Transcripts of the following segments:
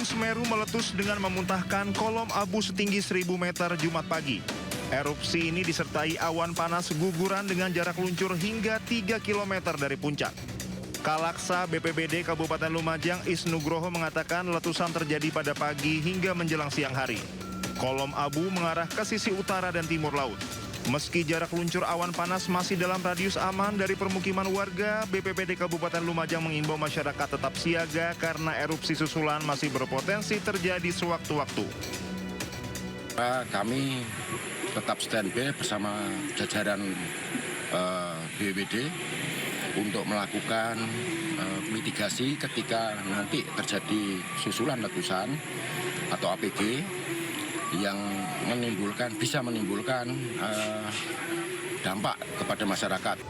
Semeru meletus dengan memuntahkan kolom abu setinggi 1.000 meter Jumat pagi. Erupsi ini disertai awan panas guguran dengan jarak luncur hingga 3 km dari puncak. Kalaksa BPBD Kabupaten Lumajang Isnugroho mengatakan letusan terjadi pada pagi hingga menjelang siang hari. Kolom abu mengarah ke sisi utara dan timur laut. Meski jarak luncur awan panas masih dalam radius aman dari permukiman warga, BPBD Kabupaten Lumajang mengimbau masyarakat tetap siaga karena erupsi susulan masih berpotensi terjadi sewaktu-waktu. Kami tetap standby bersama jajaran BPBD untuk melakukan mitigasi ketika nanti terjadi susulan letusan atau APG yang bisa menimbulkan dampak kepada masyarakat.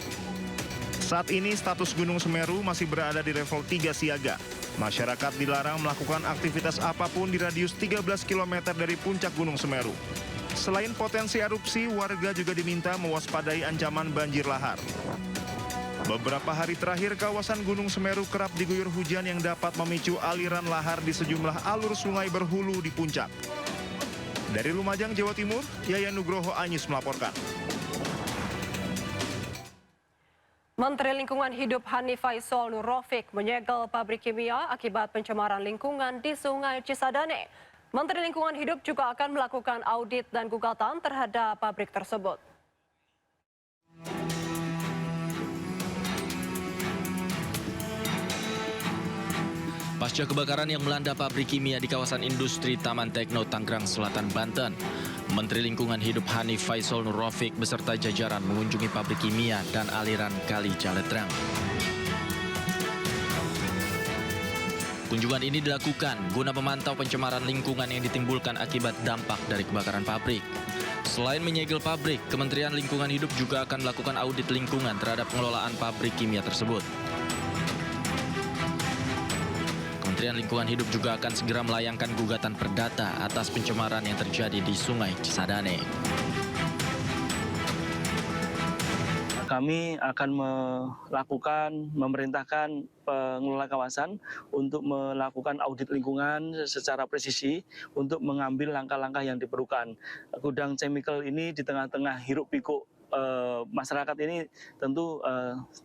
Saat ini status Gunung Semeru masih berada di level 3 siaga. Masyarakat dilarang melakukan aktivitas apapun di radius 13 km dari puncak Gunung Semeru. Selain potensi erupsi, warga juga diminta mewaspadai ancaman banjir lahar. Beberapa hari terakhir, kawasan Gunung Semeru kerap diguyur hujan yang dapat memicu aliran lahar di sejumlah alur sungai berhulu di puncak. Dari Lumajang, Jawa Timur, Yayan Nugroho Anyis melaporkan. Menteri Lingkungan Hidup Hanif Faisal Nur Rafiq menyegel pabrik kimia akibat pencemaran lingkungan di Sungai Cisadane. Menteri Lingkungan Hidup juga akan melakukan audit dan gugatan terhadap pabrik tersebut. Pasca kebakaran yang melanda pabrik kimia di kawasan industri Taman Tekno, Tangerang Selatan, Banten, Menteri Lingkungan Hidup Hanif Faisal Nur Rafiq beserta jajaran mengunjungi pabrik kimia dan aliran Kali Jaletrang. Kunjungan ini dilakukan guna memantau pencemaran lingkungan yang ditimbulkan akibat dampak dari kebakaran pabrik. Selain menyegel pabrik, Kementerian Lingkungan Hidup juga akan melakukan audit lingkungan terhadap pengelolaan pabrik kimia tersebut. Kementerian Lingkungan Hidup juga akan segera melayangkan gugatan perdata atas pencemaran yang terjadi di Sungai Cisadane. Kami akan memerintahkan pengelola kawasan untuk melakukan audit lingkungan secara presisi untuk mengambil langkah-langkah yang diperlukan. Gudang chemical ini di tengah-tengah hiruk-pikuk masyarakat ini tentu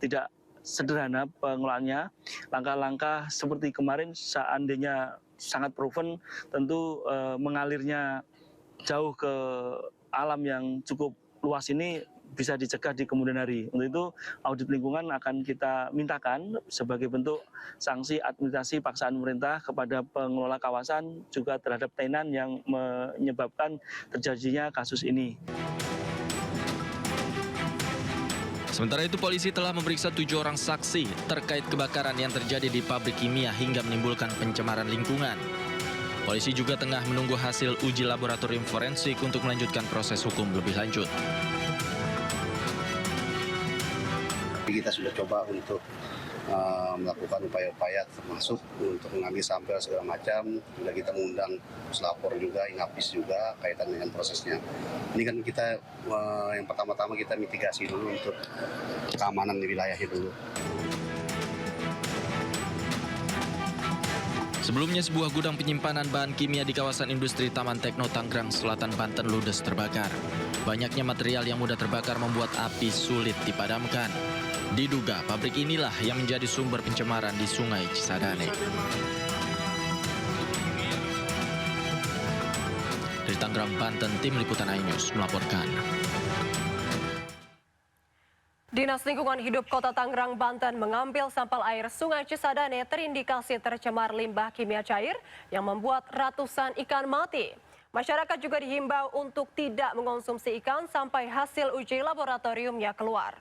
tidak sederhana pengelolaannya. Langkah-langkah seperti kemarin seandainya sangat proven, tentu mengalirnya jauh ke alam yang cukup luas ini bisa dicegah di kemudian hari. Untuk itu audit lingkungan akan kita mintakan sebagai bentuk sanksi administrasi paksaan pemerintah kepada pengelola kawasan juga terhadap tenan yang menyebabkan terjadinya kasus ini. Sementara itu, polisi telah memeriksa 7 orang saksi terkait kebakaran yang terjadi di pabrik kimia hingga menimbulkan pencemaran lingkungan. Polisi juga tengah menunggu hasil uji laboratorium forensik untuk melanjutkan proses hukum lebih lanjut. Kita sudah coba untuk melakukan upaya-upaya termasuk untuk mengambil sampel segala macam. Sudah kita mengundang puslapor juga, Inapis juga kaitan dengan prosesnya. Ini kan kita yang pertama-tama kita mitigasi dulu untuk keamanan di wilayahnya dulu. Sebelumnya, sebuah gudang penyimpanan bahan kimia di kawasan industri Taman Tekno, Tangerang Selatan, Banten ludes terbakar. Banyaknya material yang mudah terbakar membuat api sulit dipadamkan. Diduga pabrik inilah yang menjadi sumber pencemaran di Sungai Cisadane. Dari Tangerang, Banten, Tim Liputan iNews melaporkan. Dinas Lingkungan Hidup Kota Tangerang, Banten mengambil sampel air Sungai Cisadane terindikasi tercemar limbah kimia cair yang membuat ratusan ikan mati. Masyarakat juga dihimbau untuk tidak mengonsumsi ikan sampai hasil uji laboratoriumnya keluar.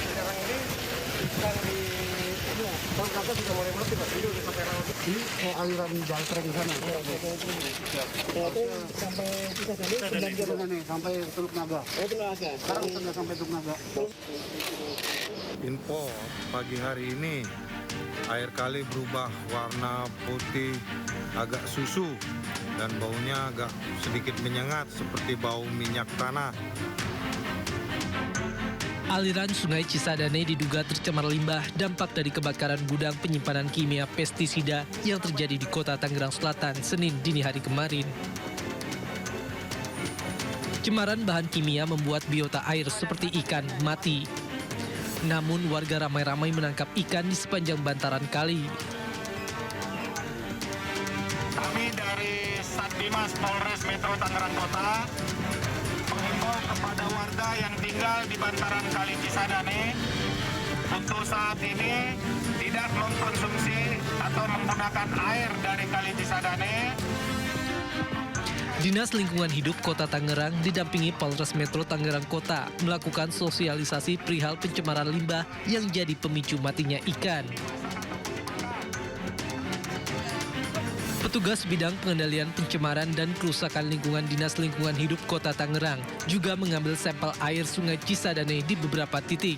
Sekarang ini sedang di Ini aliran jaltreng sana. Sampai Teluk Naga. Sekarang sudah sampai Teluk Naga. Info pagi hari ini air kali berubah warna putih agak susu dan baunya agak sedikit menyengat seperti bau minyak tanah. Aliran Sungai Cisadane diduga tercemar limbah dampak dari kebakaran gudang penyimpanan kimia pestisida yang terjadi di Kota Tangerang Selatan Senin dini hari kemarin. Cemaran bahan kimia membuat biota air seperti ikan mati. Namun warga ramai-ramai menangkap ikan di sepanjang bantaran kali. Kami dari Satdimas Polres Metro Tangerang Kota mengimbau kepada warga yang tinggal di bantaran Kali Cisadane untuk saat ini tidak mengkonsumsi atau menggunakan air dari Kali Cisadane. Dinas Lingkungan Hidup Kota Tangerang didampingi Polres Metro Tangerang Kota melakukan sosialisasi perihal pencemaran limbah yang jadi pemicu matinya ikan. Petugas bidang pengendalian pencemaran dan kerusakan lingkungan Dinas Lingkungan Hidup Kota Tangerang juga mengambil sampel air Sungai Cisadane di beberapa titik.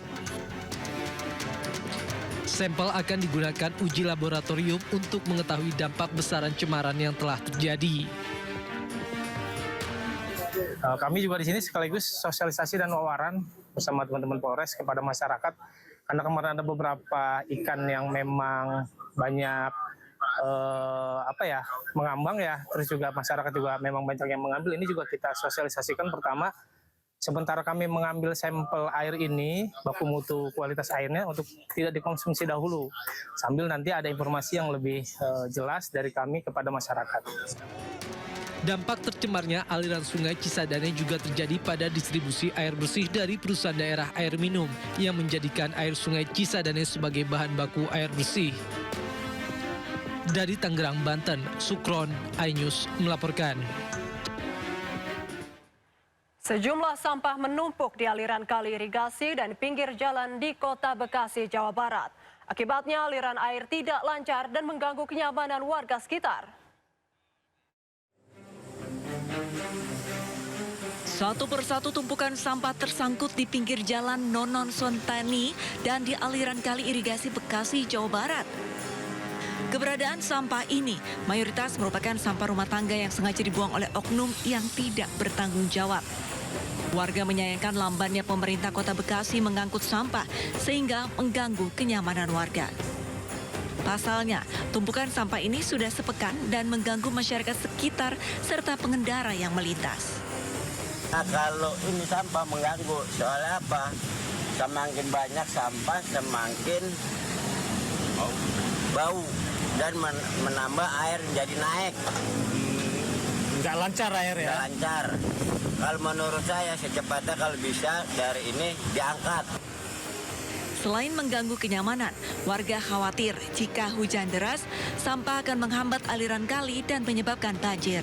Sampel akan digunakan uji laboratorium untuk mengetahui dampak besaran cemaran yang telah terjadi. Kami juga di sini sekaligus sosialisasi dan wawaran bersama teman-teman Polres kepada masyarakat karena kemarin ada beberapa ikan yang memang banyak mengambang ya, terus juga masyarakat juga memang banyak yang mengambil. Ini juga kita sosialisasikan. Pertama, sementara kami mengambil sampel air ini, baku mutu kualitas airnya untuk tidak dikonsumsi dahulu, sambil nanti ada informasi yang lebih jelas dari kami kepada masyarakat. Dampak tercemarnya aliran Sungai Cisadane juga terjadi pada distribusi air bersih dari perusahaan daerah air minum yang menjadikan air Sungai Cisadane sebagai bahan baku air bersih. Dari Tangerang, Banten, Sukron, iNews melaporkan. Sejumlah sampah menumpuk di aliran kali irigasi dan pinggir jalan di Kota Bekasi, Jawa Barat. Akibatnya aliran air tidak lancar dan mengganggu kenyamanan warga sekitar. Satu persatu tumpukan sampah tersangkut di pinggir jalan Nonon Sontani dan di aliran kali irigasi Bekasi, Jawa Barat. Keberadaan sampah ini mayoritas merupakan sampah rumah tangga yang sengaja dibuang oleh oknum yang tidak bertanggung jawab. Warga menyayangkan lambannya pemerintah Kota Bekasi mengangkut sampah sehingga mengganggu kenyamanan warga. Pasalnya, tumpukan sampah ini sudah sepekan dan mengganggu masyarakat sekitar serta pengendara yang melintas. Nah, kalau ini sampah mengganggu, soalnya apa? Semakin banyak sampah, semakin bau dan menambah air jadi naik. Nggak lancar air ya? Nggak lancar. Kalau menurut saya secepatnya kalau bisa dari ini diangkat. Selain mengganggu kenyamanan, warga khawatir jika hujan deras, sampah akan menghambat aliran kali dan menyebabkan banjir.